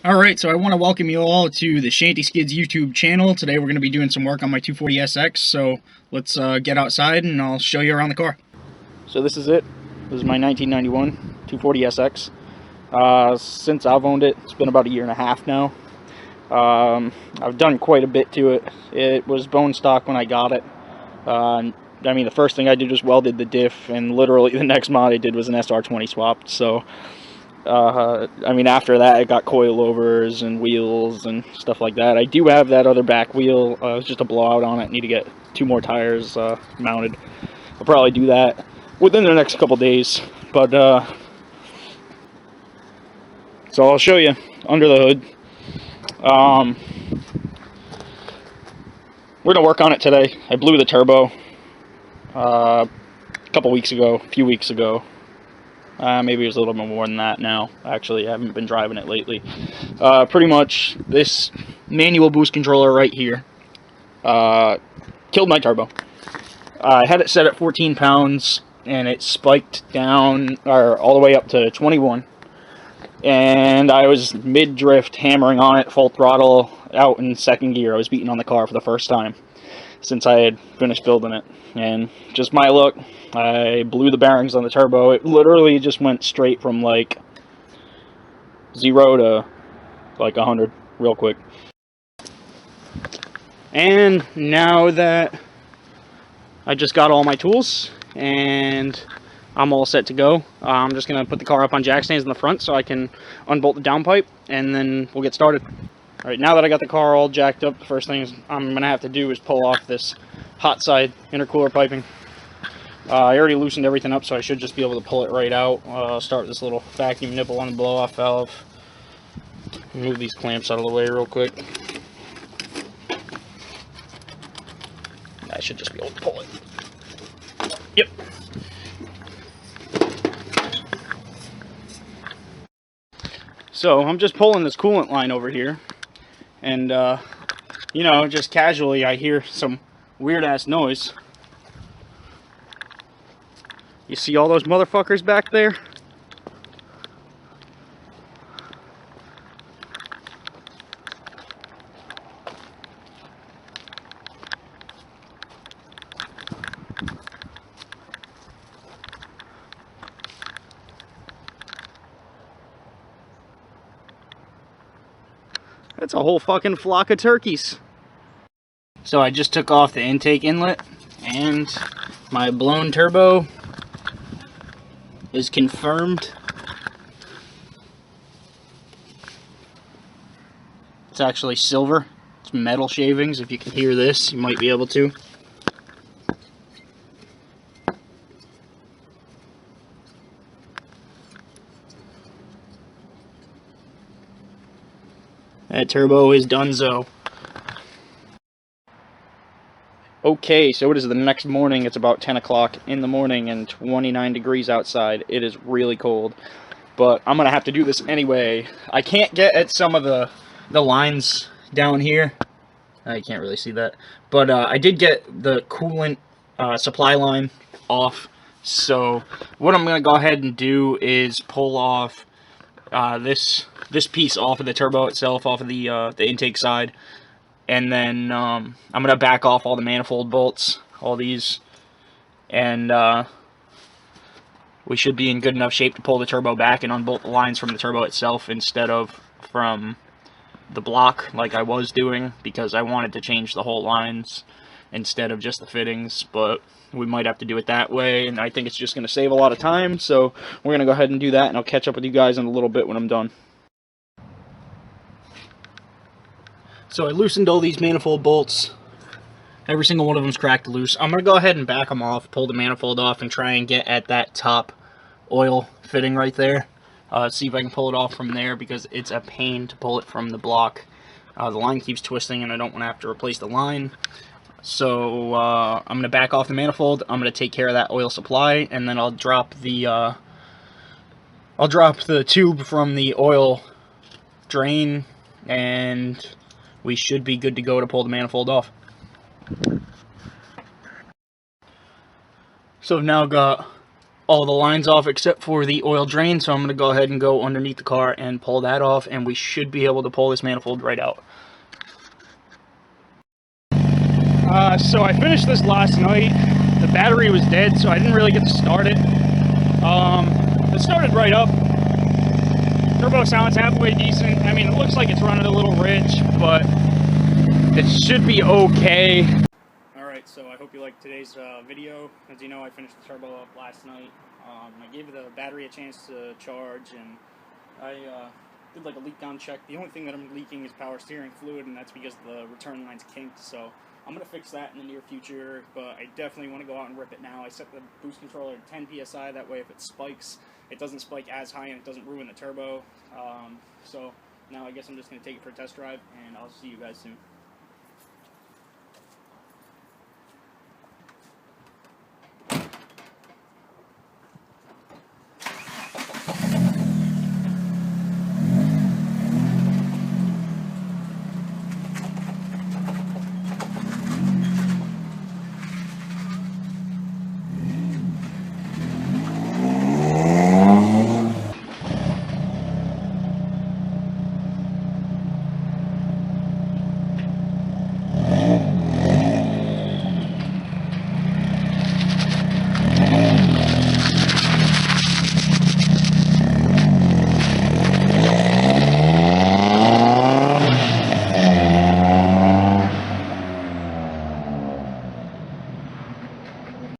Alright, so I want to welcome you all to the ShantySkidz YouTube channel. Today we're going to be doing some work on my 240sx, so let's get outside and I'll show you around the car. So this is it. This is my 1991 240sx. Since I've owned it, it's been about a year and a half now. I've done quite a bit to it. It was bone stock when I got it. I mean, the first thing I did was welded the diff, and literally the next mod I did was an SR20 swap, so... I mean, after that, I got coilovers and wheels and stuff like that. I do have that other back wheel. It's just a blowout on it. Need to get 2 more tires mounted. I'll probably do that within the next couple days. But, so I'll show you under the hood. We're going to work on it today. I blew the turbo a few weeks ago. Maybe it was a little bit more than that now. Actually, I haven't been driving it lately. Pretty much, this manual boost controller right here killed my turbo. I had it set at 14 pounds, and it spiked down, or all the way up to 21. And I was mid-drift, hammering on it, full throttle, out in second gear. I was beating on the car for the first time since I had finished building it. And just my luck, I blew the bearings on the turbo. It literally just went straight from like 0 to like 100 real quick. And now that I just got all my tools and I'm all set to go, I'm just going to put the car up on jack stands in the front so I can unbolt the downpipe, and then we'll get started. Alright, now that I got the car all jacked up, the first thing I'm going to have to do is pull off this hot side intercooler piping. I already loosened everything up, so I should just be able to pull it right out. I'll start with this little vacuum nipple on the blow-off valve. Move these clamps out of the way real quick. I should just be able to pull it. Yep. So I'm just pulling this coolant line over here, and you know, just casually I hear some weird-ass noise. You see all those motherfuckers back there? That's a whole fucking flock of turkeys. So I just took off the intake inlet, and my blown turbo is confirmed. It's actually silver. It's metal shavings. If you can hear this, you might be able to. That turbo is donezo. Okay, so it is the next morning. It's about 10 o'clock in the morning and 29 degrees outside. It is really cold, but I'm gonna have to do this anyway. I can't get at some of the lines down here. I can't really see that, but I did get the coolant supply line off. So what I'm gonna go ahead and do is pull off this piece off of the turbo itself, off of the intake side. And then I'm going to back off all the manifold bolts, all these, and we should be in good enough shape to pull the turbo back and unbolt the lines from the turbo itself instead of from the block like I was doing, because I wanted to change the whole lines instead of just the fittings, but we might have to do it that way, and I think it's just going to save a lot of time, so we're going to go ahead and do that, and I'll catch up with you guys in a little bit when I'm done. So I loosened all these manifold bolts. Every single one of them's cracked loose. I'm going to go ahead and back them off, pull the manifold off, and try and get at that top oil fitting right there. See if I can pull it off from there, because it's a pain to pull it from the block. The line keeps twisting, and I don't want to have to replace the line. So I'm going to back off the manifold. I'm going to take care of that oil supply, and then I'll drop the tube from the oil drain, and we should be good to go to pull the manifold off. So I've now got all the lines off except for the oil drain, so I'm going to go ahead and go underneath the car and pull that off, and we should be able to pull this manifold right out. So I finished this last night. The battery was dead, so I didn't really get to start it. It started right up. Turbo sounds halfway decent. I mean, it looks like it's running a little rich, but it should be okay. Alright, so I hope you liked today's video. As you know, I finished the turbo up last night. I gave the battery a chance to charge, and I did like a leak down check. The only thing that I'm leaking is power steering fluid, and that's because the return line's kinked, so I'm going to fix that in the near future, but I definitely want to go out and rip it now. I set the boost controller to 10 psi, that way if it spikes, it doesn't spike as high and it doesn't ruin the turbo. So now I guess I'm just going to take it for a test drive, and I'll see you guys soon.